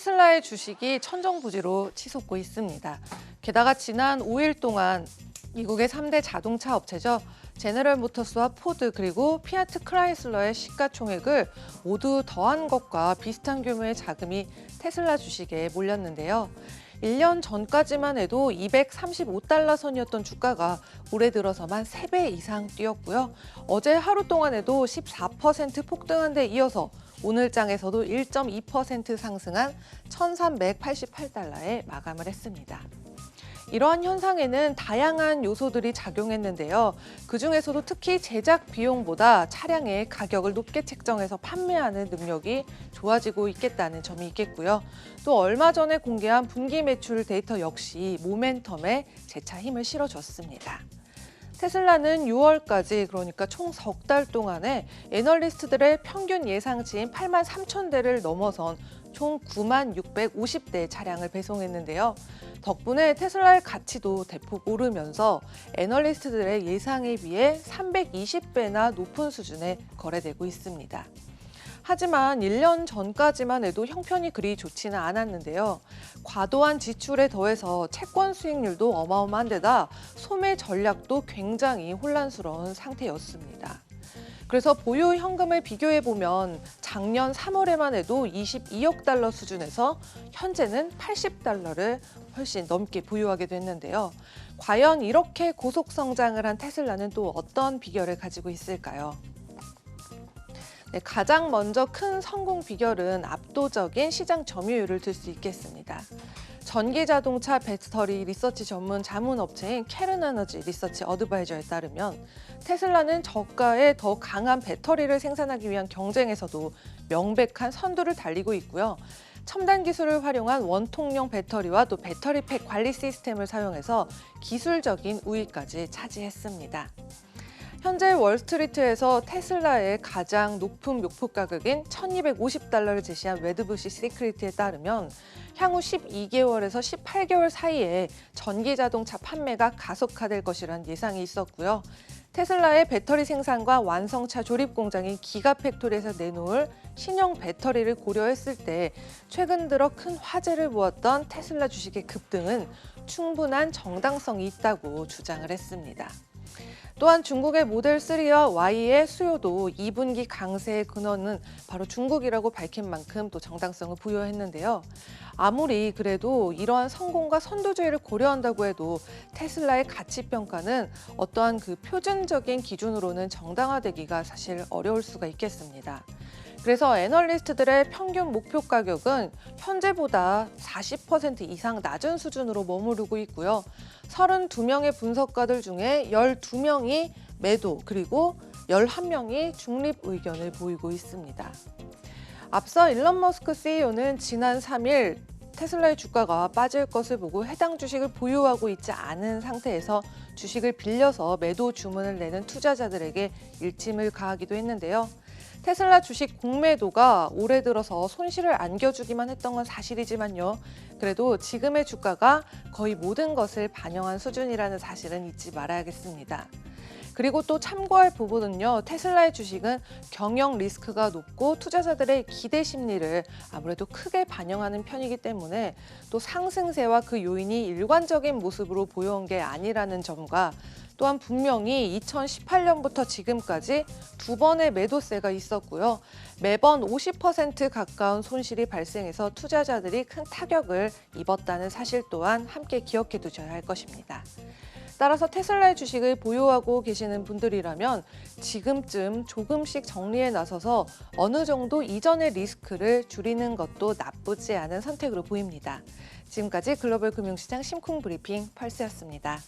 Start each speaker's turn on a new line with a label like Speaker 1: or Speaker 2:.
Speaker 1: 테슬라의 주식이 천정부지로 치솟고 있습니다. 게다가 지난 5일 동안 미국의 3대 자동차 업체죠. 제너럴 모터스와 포드 그리고 피아트 크라이슬러의 시가총액을 모두 더한 것과 비슷한 규모의 자금이 테슬라 주식에 몰렸는데요. 1년 전까지만 해도 235달러 선이었던 주가가 올해 들어서만 3배 이상 뛰었고요. 어제 하루 동안에도 14% 폭등한 데 이어서 오늘 장에서도 1.2% 상승한 1,388달러에 마감을 했습니다. 이러한 현상에는 다양한 요소들이 작용했는데요. 그중에서도 특히 제작 비용보다 차량의 가격을 높게 책정해서 판매하는 능력이 좋아지고 있겠다는 점이 있겠고요. 또 얼마 전에 공개한 분기 매출 데이터 역시 모멘텀에 재차 힘을 실어줬습니다. 테슬라는 6월까지 그러니까 총 석 달 동안에 애널리스트들의 평균 예상치인 8만 3천 대를 넘어선 총 9만 650대 차량을 배송했는데요. 덕분에 테슬라의 가치도 대폭 오르면서 애널리스트들의 예상에 비해 320배나 높은 수준에 거래되고 있습니다. 하지만 1년 전까지만 해도 형편이 그리 좋지는 않았는데요. 과도한 지출에 더해서 채권 수익률도 어마어마한 데다 소매 전략도 굉장히 혼란스러운 상태였습니다. 그래서 보유 현금을 비교해보면 작년 3월에만 해도 22억 달러 수준에서 현재는 80달러를 훨씬 넘게 보유하게 됐는데요. 과연 이렇게 고속 성장을 한 테슬라는 또 어떤 비결을 가지고 있을까요? 네, 가장 먼저 큰 성공 비결은 압도적인 시장 점유율을 들 수 있겠습니다. 전기자동차 배터리 리서치 전문 자문업체인 캐른 에너지 리서치 어드바이저에 따르면 테슬라는 저가의 더 강한 배터리를 생산하기 위한 경쟁에서도 명백한 선두를 달리고 있고요. 첨단 기술을 활용한 원통형 배터리와 또 배터리팩 관리 시스템을 사용해서 기술적인 우위까지 차지했습니다. 현재 월스트리트에서 테슬라의 가장 높은 목표 가격인 1,250달러를 제시한 레드부시 시크릿에 따르면 향후 12개월에서 18개월 사이에 전기자동차 판매가 가속화될 것이라는 예상이 있었고요. 테슬라의 배터리 생산과 완성차 조립 공장인 기가팩토리에서 내놓을 신형 배터리를 고려했을 때 최근 들어 큰 화제를 모았던 테슬라 주식의 급등은 충분한 정당성이 있다고 주장을 했습니다. 또한 중국의 모델 3와 Y의 수요도 2분기 강세의 근원은 바로 중국이라고 밝힌 만큼 또 정당성을 부여했는데요. 아무리 그래도 이러한 성공과 선도주의를 고려한다고 해도 테슬라의 가치 평가는 어떠한 그 표준적인 기준으로는 정당화되기가 사실 어려울 수가 있겠습니다. 그래서 애널리스트들의 평균 목표 가격은 현재보다 40% 이상 낮은 수준으로 머무르고 있고요. 32명의 분석가들 중에 12명이 매도 그리고 11명이 중립 의견을 보이고 있습니다. 앞서 일론 머스크 CEO는 지난 3일 테슬라의 주가가 빠질 것을 보고 해당 주식을 보유하고 있지 않은 상태에서 주식을 빌려서 매도 주문을 내는 투자자들에게 일침을 가하기도 했는데요. 테슬라 주식 공매도가 올해 들어서 손실을 안겨주기만 했던 건 사실이지만요. 그래도 지금의 주가가 거의 모든 것을 반영한 수준이라는 사실은 잊지 말아야겠습니다. 그리고 또 참고할 부분은요. 테슬라의 주식은 경영 리스크가 높고 투자자들의 기대 심리를 아무래도 크게 반영하는 편이기 때문에 또 상승세와 그 요인이 일관적인 모습으로 보여온 게 아니라는 점과 또한 분명히 2018년부터 지금까지 2번의 매도세가 있었고요. 매번 50% 가까운 손실이 발생해서 투자자들이 큰 타격을 입었다는 사실 또한 함께 기억해 두셔야 할 것입니다. 따라서 테슬라의 주식을 보유하고 계시는 분들이라면 지금쯤 조금씩 정리에 나서서 어느 정도 이전의 리스크를 줄이는 것도 나쁘지 않은 선택으로 보입니다. 지금까지 글로벌 금융시장 심쿵 브리핑 펄스였습니다.